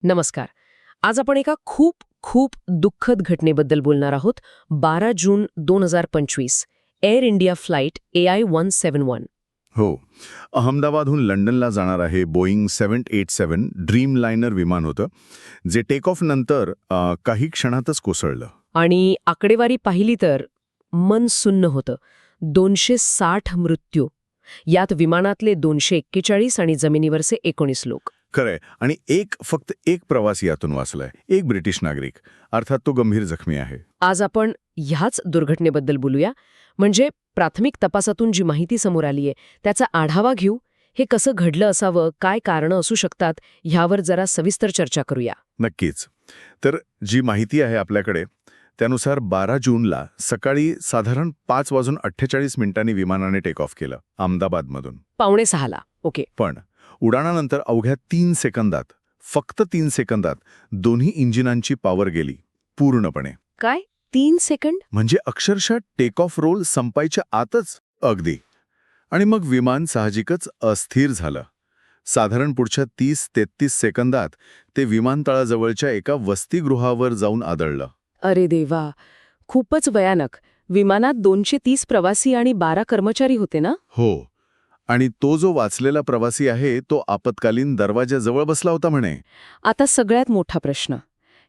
नमस्कार. आज आपण एका खूप खूप दुःखद घटनेबद्दल बोलणार आहोत. 12 जून 2025 एअर इंडिया फ्लाईट AI-171. हो. अहमदाबादहून लंडनला जाणार आहे बोईंग 787 ड्रीम लायनर विमान होतं, जे टेक ऑफ नंतर काही क्षणातच कोसळलं. आणि आकडेवारी पाहिली तर मन सुन्न होतं. 260 मृत्यू, यात विमानातले 241 आणि जमिनीवरचे 19 लोक. खरंय. आणि फक्त एक प्रवासी यातून वाचलाय, एक ब्रिटिश नागरिक. अर्थात तो गंभीर जखमी आहे. आज आपण ह्याच दुर्घटनेबद्दल बोलूया. म्हणजे प्राथमिक तपासातून जी माहिती समोर आली आहे त्याचा आढावा घेऊ. हे कसं घडलं असावं, काय कारणं असू शकतात, ह्यावर जरा सविस्तर चर्चा करूया. नक्कीच. तर जी माहिती आहे आपल्याकडे त्यानुसार 12 जूनला सकाळी साधारण 5:48 विमानाने टेक ऑफ केलं अहमदाबादमधून. 5:45 ओके. पण उडाणानंतर अवघ्या 3 सेकंदात, फक्त 3 सेकंदात दोन्ही इंजिनांची पॉवर गेली पूर्णपणे. काय 3 सेकंड? म्हणजे अक्षरशः टेक ऑफ रोल संपायच्या आतच अगदी. आणि मग विमान साहजिकच अस्थिर झालं. साधारण पुढच्या 30-33 सेकंदात ते विमानतळाजवळच्या एका वसतिगृहावर जाऊन आदळलं. अरे देवा, खूपच भयानक. विमानात 230 प्रवासी आणि 12 कर्मचारी होते ना? हो. आणि तो जो वाचलेला प्रवासी आहे तो आपत्कालीन दरवाजाजवळ बसला होता म्हणे. आता सगळ्यात मोठा प्रश्न,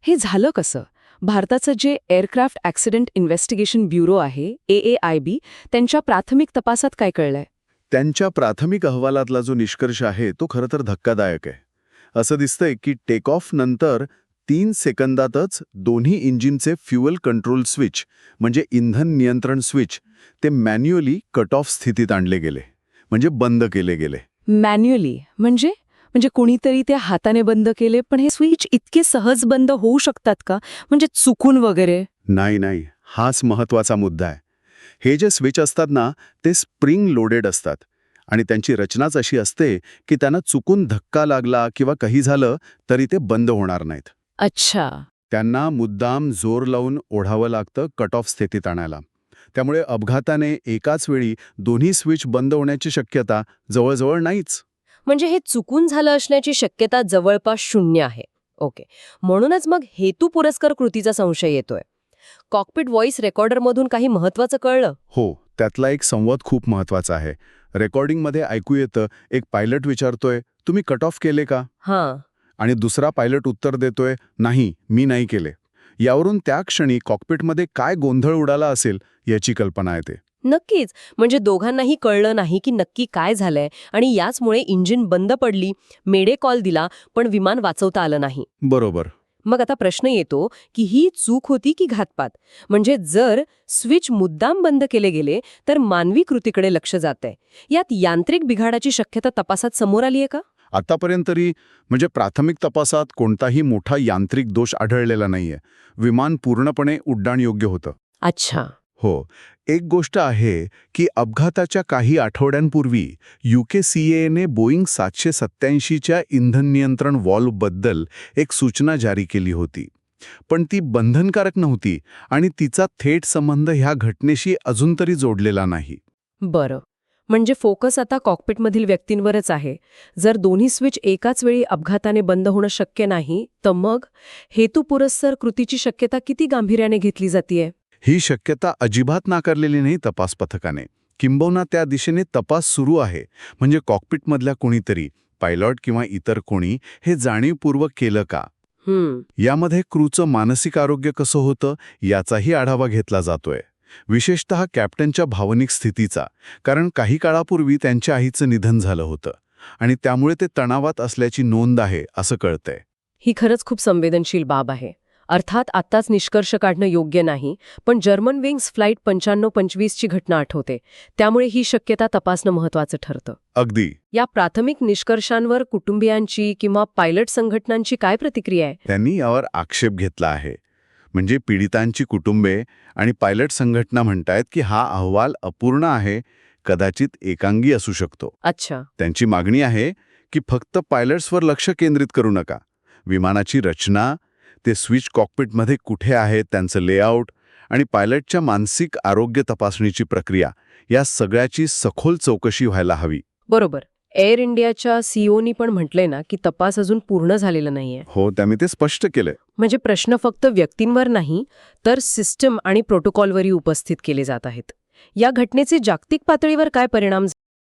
हे झालं कसं? भारताचं जे एअरक्राफ्ट ॲक्सिडेंट इन्व्हेस्टिगेशन ब्युरो आहे, AAIB, त्यांच्या प्राथमिक तपासात काय कळलंय? त्यांच्या प्राथमिक अहवालातला जो निष्कर्ष आहे तो खरं तर धक्कादायक आहे. असं दिसतंय की टेक ऑफ नंतर 3 सेकंदातच दोन्ही इंजिनचे फ्युएल कंट्रोल स्विच, म्हणजे इंधन नियंत्रण स्विच, ते मॅन्युअली कट ऑफ स्थितीत आणले गेले, म्हणजे बंद केले गेले. मॅन्युअली म्हणजे कुणीतरी ते हाताने बंद केले. पण हे स्विच इतके सहज बंद होऊ शकतात का? म्हणजे चुकून वगैरे? नाही, हाच महत्वाचा मुद्दा आहे. हे जे स्विच असतात ना, ते स्प्रिंग लोडेड असतात आणि त्यांची रचनाच अशी असते की त्यांना चुकून धक्का लागला किंवा काही झालं तरी ते बंद होणार नाहीत. अच्छा. त्यांना मुद्दाम जोर लावून ओढावं लागतं कट ऑफ स्थितीत आणायला. त्यामुळे अपघाताने एकाच वेळी दोन्ही स्विच बंद होण्याची शक्यता जवळजवळ नाहीच. म्हणजे हे चुकून झालं असण्याची शक्यता जवळपास 0 आहे. ओके. म्हणूनच मग हेतू पुरस्कार कृतीचा संशय येतोय. कॉकपिट व्हॉइस रेकॉर्डरमधून काही महत्वाचं कळलं? हो, त्यातला एक संवाद खूप महत्वाचा आहे. रेकॉर्डिंगमध्ये ऐकू येतं, एक पायलट विचारतोय, तुम्ही कट ऑफ केले का? हां. आणि दुसरा पायलट उत्तर देतोय, नाही, मी नाही केले. यावरून त्या क्षणी कॉकपिटमध्ये काय गोंधळ उडाला असेल याची कल्पना येते. नक्कीच. म्हणजे दोघांनाही कळलं नाही की नक्की काय झालंय आणि याचमुळे इंजिन बंद पडली, मेडे कॉल दिला, पण विमान वाचवता आलं नाही. बरोबर. मग आता प्रश्न येतो की ही चूक होती की घातपात? म्हणजे जर स्विच मुद्दाम बंद केले गेले तर मानवी कृतीकडे लक्ष जातंय. यात यांत्रिक बिघाडाची शक्यता तपासात समोर आलीये का? आतापर्यंत तरी म्हणजे प्राथमिक तपासात कोणताही मोठा यांत्रिक दोष आढळलेला नाहीये. विमान पूर्णपणे उड्डाणयोग्य होतं. अच्छा. हो. एक गोष्ट आहे की अपघाताच्या काही आठवड्यांपूर्वी UKCAA बोईंग 787च्या इंधन नियंत्रण व्हॉल्व्हबद्दल एक सूचना जारी केली होती. पण ती बंधनकारक नव्हती आणि तिचा थेट संबंध ह्या घटनेशी अजून तरी जोडलेला नाही. बरं. म्हणजे फोकस आता कॉकपिटमधील व्यक्तींवरच आहे. जर दोन्ही स्विच एकाच वेळी अपघाताने बंद होणं शक्य नाही, तर मग हेतुपुरस्सर कृतीची शक्यता किती गांभीर्याने घेतली जातीये? ही शक्यता अजिबात नाकारलेली नाही तपास पथकाने. किंबहुना त्या दिशेने तपास सुरू आहे. म्हणजे कॉकपिटमधल्या कोणीतरी, पायलट किंवा इतर कोणी, हे जाणीवपूर्वक केलं का? यामध्ये क्रूचं मानसिक आरोग्य कसं होतं याचाही आढावा घेतला जातोय. विशेषतः कॅप्टनच्या भावनिक स्थितीचा, कारण काही काळापूर्वी त्यांच्या आईचं निधन झालं होतं आणि त्यामुळे ते तणावात असल्याची नोंद आहे असं कळतंय. ही खरंच खूप संवेदनशील बाब आहे. अर्थात आत्ताच निष्कर्ष काढणं योग्य नाही, पण जर्मन विंग्स फ्लाईट 95-25 ची घटना आठवते. त्यामुळे ही शक्यता तपासणं महत्वाचं ठरतं. अगदी. या प्राथमिक निष्कर्षांवर कुटुंबियांची किंवा पायलट संघटनांची काय प्रतिक्रिया आहे? त्यांनी यावर आक्षेप घेतला आहे. म्हणजे पीडितांची कुटुंबे आणि पायलट संघटना म्हणतायत की हा अहवाल अपूर्ण आहे, कदाचित एकांगी असू शकतो. अच्छा. त्यांची मागणी आहे की फक्त पायलट्सवर लक्ष केंद्रित करू नका. विमानाची रचना, ते स्विच कॉकपिटमध्ये कुठे आहेत, त्यांचं लेआउट आणि पायलटच्या मानसिक आरोग्य तपासणीची प्रक्रिया, या सगळ्याची सखोल चौकशी व्हायला हवी. बरोबर. एअर इंडियाच्या सीईओनी पण म्हटलंय ना की तपास अजून पूर्ण झालेला नाहीये. हो, त्यांनी ते स्पष्ट केलंय. म्हणजे प्रश्न फक्त व्यक्तींवर नाही तर सिस्टम आणि प्रोटोकॉलवरही उपस्थित केले जात आहेत. या घटनेचे जागतिक पातळीवर काय परिणाम